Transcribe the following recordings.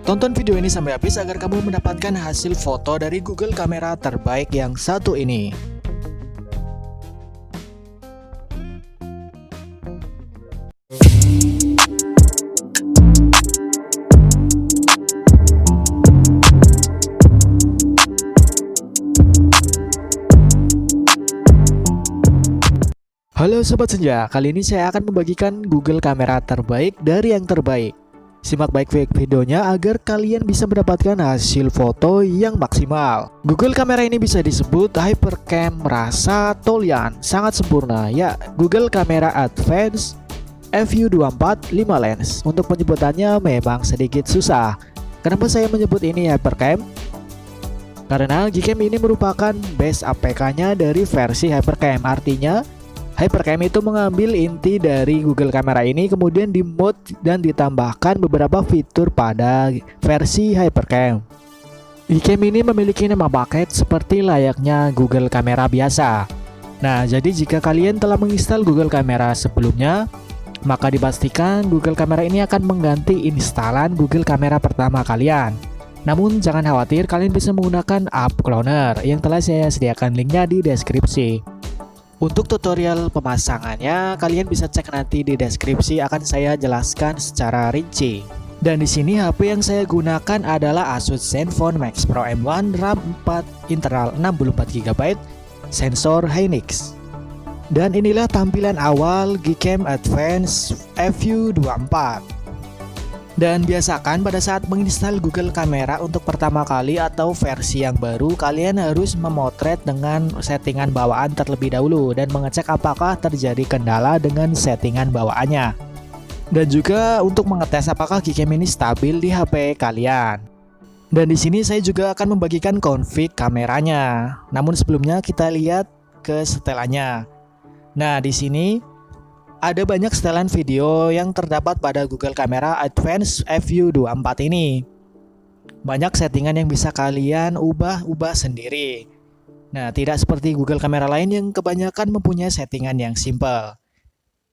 Tonton video ini sampai habis agar kamu mendapatkan hasil foto dari Google kamera terbaik yang satu ini. Halo Sobat Senja, kali ini saya akan membagikan Google kamera terbaik dari yang terbaik. Simak baik-baik videonya agar kalian bisa mendapatkan hasil foto yang maksimal. Google kamera ini bisa disebut HyperCam rasa Tolian, sangat sempurna. Ya, Google Kamera Advance FU24 5 lens. Untuk penyebutannya memang sedikit susah. Kenapa saya menyebut ini HyperCam? Karena Gcam ini merupakan base APK-nya dari versi HyperCam. Artinya HyperCam itu mengambil inti dari Google kamera ini kemudian dimod dan ditambahkan beberapa fitur pada versi HyperCam. Gcam ini memiliki nama paket seperti layaknya Google kamera biasa. Nah, jadi jika kalian telah menginstal Google kamera sebelumnya, maka dipastikan Google kamera ini akan mengganti instalan Google kamera pertama kalian. Namun jangan khawatir, kalian bisa menggunakan app cloner yang telah saya sediakan linknya di deskripsi. Untuk tutorial pemasangannya, kalian bisa cek nanti di deskripsi, akan saya jelaskan secara rinci. Dan di sini HP yang saya gunakan adalah Asus Zenfone Max Pro M1, RAM 4, internal 64GB, sensor Hynix. Dan inilah tampilan awal Gcam Advance FU24. Dan biasakan pada saat menginstal Google Kamera untuk pertama kali atau versi yang baru, kalian harus memotret dengan settingan bawaan terlebih dahulu dan mengecek apakah terjadi kendala dengan settingan bawaannya. Dan juga untuk mengetes apakah Gcam ini stabil di HP kalian. Dan di sini saya juga akan membagikan config kameranya. Namun sebelumnya kita lihat ke setelannya. Nah, di sini ada banyak setelan video yang terdapat pada Google Kamera Advance FU24 ini. Banyak settingan yang bisa kalian ubah-ubah sendiri. Nah, tidak seperti Google Kamera lain yang kebanyakan mempunyai settingan yang simple.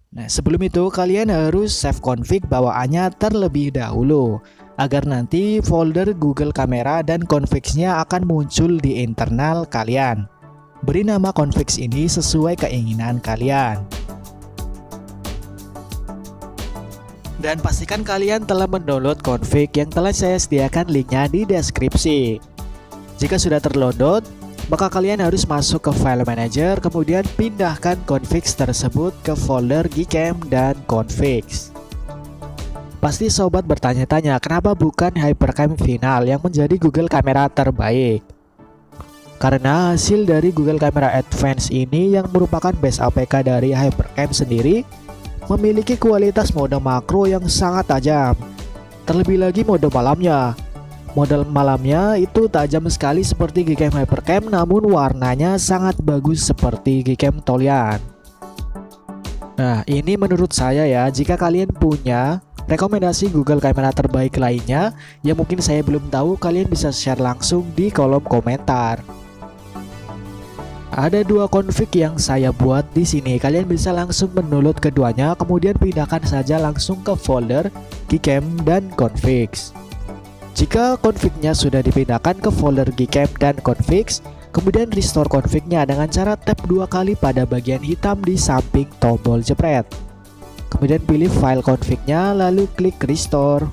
Nah, sebelum itu kalian harus save config bawaannya terlebih dahulu, agar nanti folder Google Kamera dan configs-nya akan muncul di internal kalian. Beri nama configs ini sesuai keinginan kalian. Dan pastikan kalian telah mendownload config yang telah saya sediakan linknya di deskripsi. Jika sudah terdownload, maka kalian harus masuk ke file manager, kemudian pindahkan configs tersebut ke folder Gcam dan configs. Pasti sobat bertanya-tanya, kenapa bukan HyperCam final yang menjadi Google kamera terbaik? Karena hasil dari Google Kamera Advance ini yang merupakan base APK dari HyperCam sendiri memiliki kualitas mode makro yang sangat tajam. Terlebih lagi mode malamnya. Mode malamnya itu tajam sekali seperti Gcam HyperCam, namun warnanya sangat bagus seperti Gcam Tolian. Nah, ini menurut saya ya, jika kalian punya rekomendasi Google kamera terbaik lainnya yang mungkin saya belum tahu, kalian bisa share langsung di kolom komentar. Ada dua config yang saya buat di sini. Kalian bisa langsung mendownload keduanya, kemudian pindahkan saja langsung ke folder Gcam dan configs. Jika config-nya sudah dipindahkan ke folder Gcam dan configs, kemudian restore config-nya dengan cara tap 2 kali pada bagian hitam di samping tombol jepret. Kemudian pilih file config-nya lalu klik restore.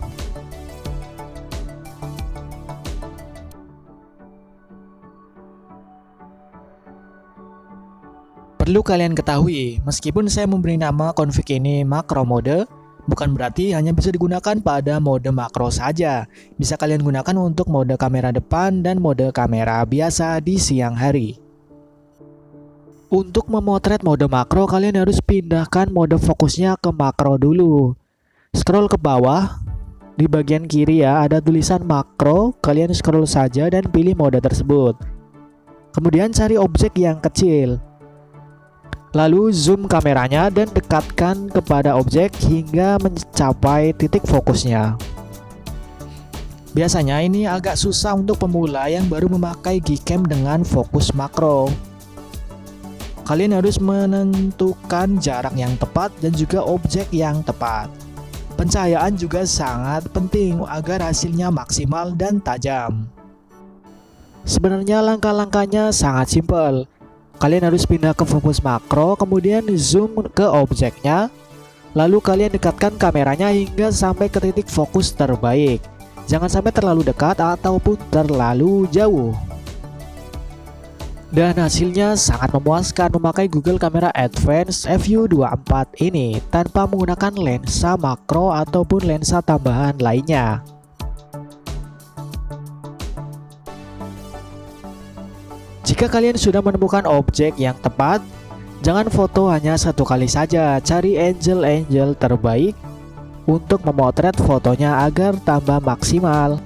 Perlu kalian ketahui, meskipun saya memberi nama config ini makro mode, bukan berarti hanya bisa digunakan pada mode makro saja. Bisa kalian gunakan untuk mode kamera depan dan mode kamera biasa di siang hari. Untuk memotret mode makro, kalian harus pindahkan mode fokusnya ke makro dulu. Scroll ke bawah, di bagian kiri ya ada tulisan makro, kalian scroll saja dan pilih mode tersebut. Kemudian cari objek yang kecil. Lalu zoom kameranya dan dekatkan kepada objek hingga mencapai titik fokusnya. Biasanya ini agak susah untuk pemula yang baru memakai Gcam dengan fokus makro. Kalian harus menentukan jarak yang tepat dan juga objek yang tepat. Pencahayaan juga sangat penting agar hasilnya maksimal dan tajam. Sebenarnya langkah-langkahnya sangat simpel. Kalian harus pindah ke fokus makro, kemudian zoom ke objeknya, lalu kalian dekatkan kameranya hingga sampai ke titik fokus terbaik. Jangan sampai terlalu dekat ataupun terlalu jauh. Dan hasilnya sangat memuaskan memakai Google Camera Advance FU24 ini tanpa menggunakan lensa makro ataupun lensa tambahan lainnya. Jika kalian sudah menemukan objek yang tepat, jangan foto hanya satu kali saja, cari angle terbaik untuk memotret fotonya agar tambah maksimal.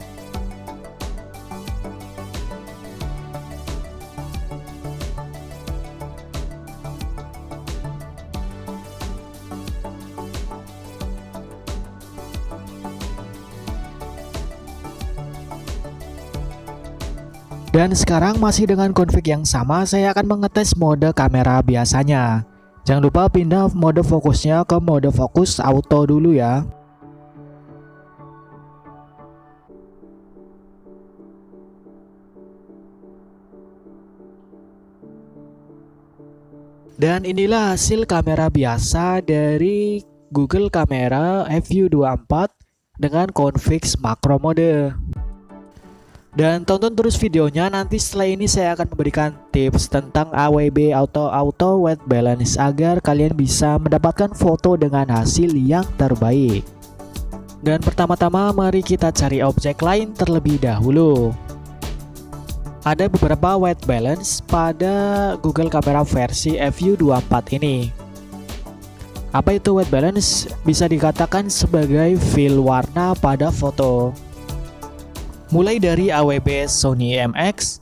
Dan sekarang masih dengan config yang sama, saya akan mengetes mode kamera biasanya. Jangan lupa pindah mode fokusnya ke mode fokus auto dulu ya. Dan inilah hasil kamera biasa dari Google Camera FU24 dengan config makro mode. Dan tonton terus videonya, nanti setelah ini saya akan memberikan tips tentang AWB Auto White Balance agar kalian bisa mendapatkan foto dengan hasil yang terbaik. Dan pertama-tama mari kita cari objek lain terlebih dahulu. Ada beberapa white balance pada Google Camera versi FU24 ini. Apa itu white balance? Bisa dikatakan sebagai fill warna pada foto. Mulai dari AWB Sony IMX,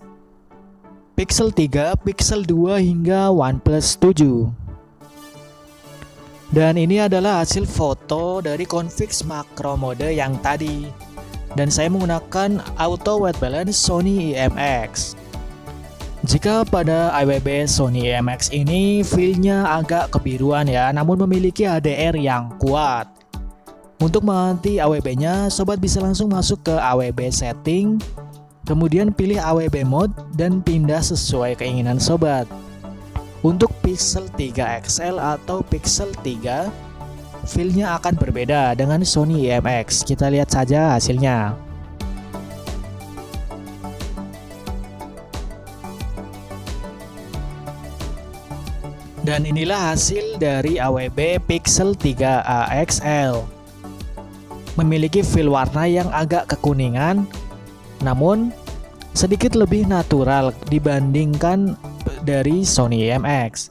Pixel 3, Pixel 2 hingga OnePlus 7. Dan ini adalah hasil foto dari config makro mode yang tadi. Dan saya menggunakan Auto White Balance Sony IMX. Jika pada AWB Sony IMX ini fillnya agak kebiruan ya, namun memiliki HDR yang kuat. Untuk mengganti AWB-nya, sobat bisa langsung masuk ke AWB setting, kemudian pilih AWB mode dan pindah sesuai keinginan sobat. Untuk Pixel 3 XL atau Pixel 3, fillnya akan berbeda dengan Sony IMX. Kita lihat saja hasilnya. Dan inilah hasil dari AWB Pixel 3a XL. Memiliki fill warna yang agak kekuningan, namun sedikit lebih natural dibandingkan dari Sony IMX.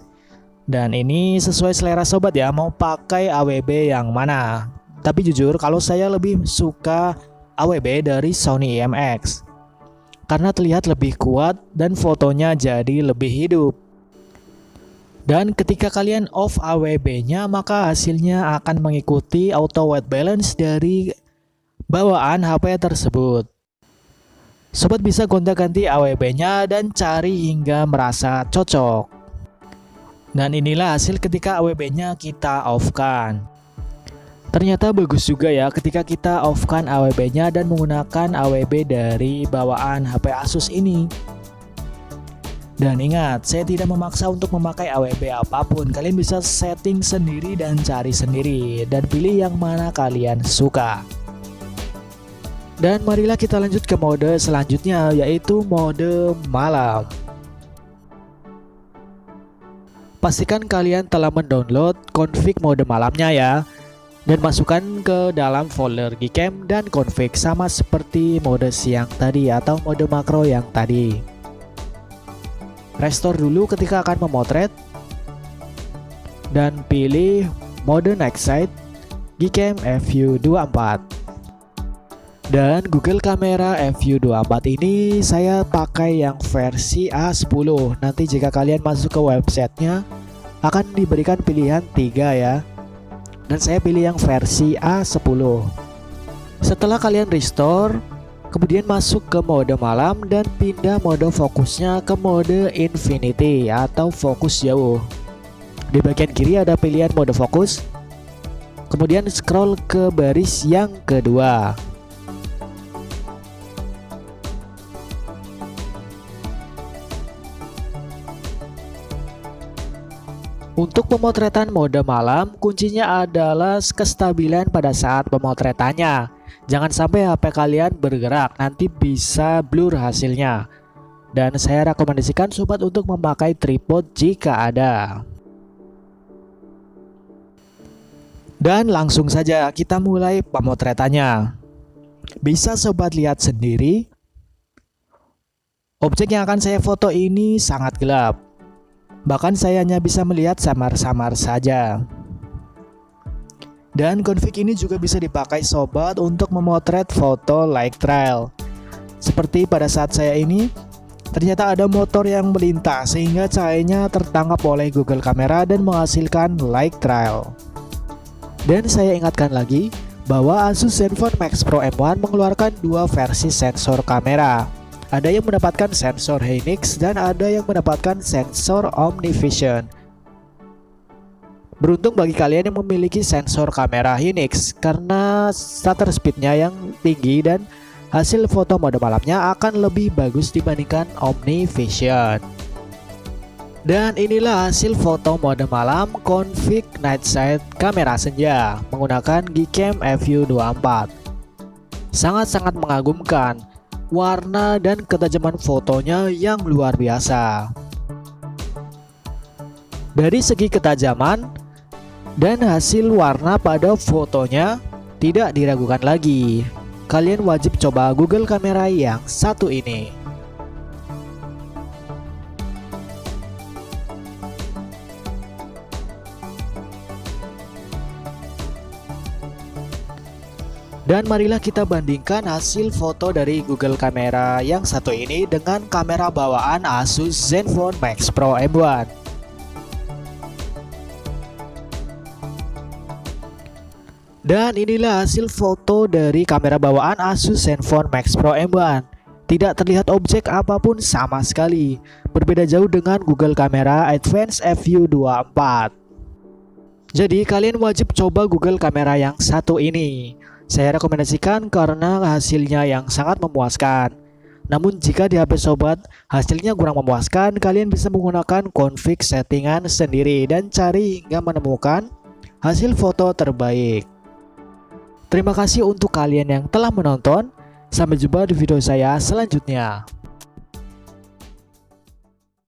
Dan ini sesuai selera sobat ya, mau pakai AWB yang mana. Tapi jujur kalau saya lebih suka AWB dari Sony IMX karena terlihat lebih kuat dan fotonya jadi lebih hidup. Dan ketika kalian off AWB-nya, maka hasilnya akan mengikuti auto white balance dari bawaan HP tersebut. Sobat bisa gonta-ganti AWB-nya dan cari hingga merasa cocok. Dan inilah hasil ketika AWB-nya kita off-kan. Ternyata bagus juga ya ketika kita off-kan AWB-nya dan menggunakan AWB dari bawaan HP Asus ini. Dan ingat, saya tidak memaksa untuk memakai AWB apapun. Kalian bisa setting sendiri dan cari sendiri dan pilih yang mana kalian suka. Dan marilah kita lanjut ke mode selanjutnya, yaitu mode malam. Pastikan kalian telah mendownload config mode malamnya ya, dan masukkan ke dalam folder Gcam dan config sama seperti mode siang tadi atau mode makro yang tadi. Restore dulu ketika akan memotret dan pilih mode Night Sight Gcam FU24. Dan Google Camera FU24 ini saya pakai yang versi A10. Nanti jika kalian masuk ke websitenya akan diberikan pilihan 3 ya. Dan saya pilih yang versi A10. Setelah kalian restore, kemudian masuk ke mode malam dan pindah mode fokusnya ke mode infinity atau fokus jauh. Di bagian kiri ada pilihan mode fokus. Kemudian scroll ke baris yang kedua. Untuk pemotretan mode malam, kuncinya adalah kestabilan pada saat pemotretannya. Jangan sampai HP kalian bergerak, nanti bisa blur hasilnya. Dan saya rekomendasikan sobat untuk memakai tripod jika ada. Dan langsung saja kita mulai pemotretannya. Bisa sobat lihat sendiri, objek yang akan saya foto ini sangat gelap. Bahkan saya hanya bisa melihat samar-samar saja. Dan config ini juga bisa dipakai sobat untuk memotret foto light trail. Seperti pada saat saya ini, ternyata ada motor yang melintas sehingga cahayanya tertangkap oleh Google Kamera dan menghasilkan light trail. Dan saya ingatkan lagi bahwa Asus Zenfone Max Pro M1 mengeluarkan dua versi sensor kamera. Ada yang mendapatkan sensor Hynix dan ada yang mendapatkan sensor OmniVision. Beruntung bagi kalian yang memiliki sensor kamera Hynix karena shutter speednya yang tinggi dan hasil foto mode malamnya akan lebih bagus dibandingkan OmniVision. Dan inilah hasil foto mode malam config night sight kamera senja menggunakan Gcam FU24. Sangat-sangat mengagumkan. Warna dan ketajaman fotonya yang luar biasa. Dari segi ketajaman dan hasil warna pada fotonya tidak diragukan lagi. Kalian wajib coba Google Kamera yang satu ini. Dan marilah kita bandingkan hasil foto dari Google Kamera yang satu ini dengan kamera bawaan Asus Zenfone Max Pro M1. Dan inilah hasil foto dari kamera bawaan Asus Zenfone Max Pro M1. Tidak terlihat objek apapun sama sekali. Berbeda jauh dengan Google Kamera Advanced FU24. Jadi kalian wajib coba Google Kamera yang satu ini. Saya rekomendasikan karena hasilnya yang sangat memuaskan. Namun jika di HP sobat hasilnya kurang memuaskan, kalian bisa menggunakan config settingan sendiri dan cari hingga menemukan hasil foto terbaik. Terima kasih untuk kalian yang telah menonton. Sampai jumpa di video saya selanjutnya.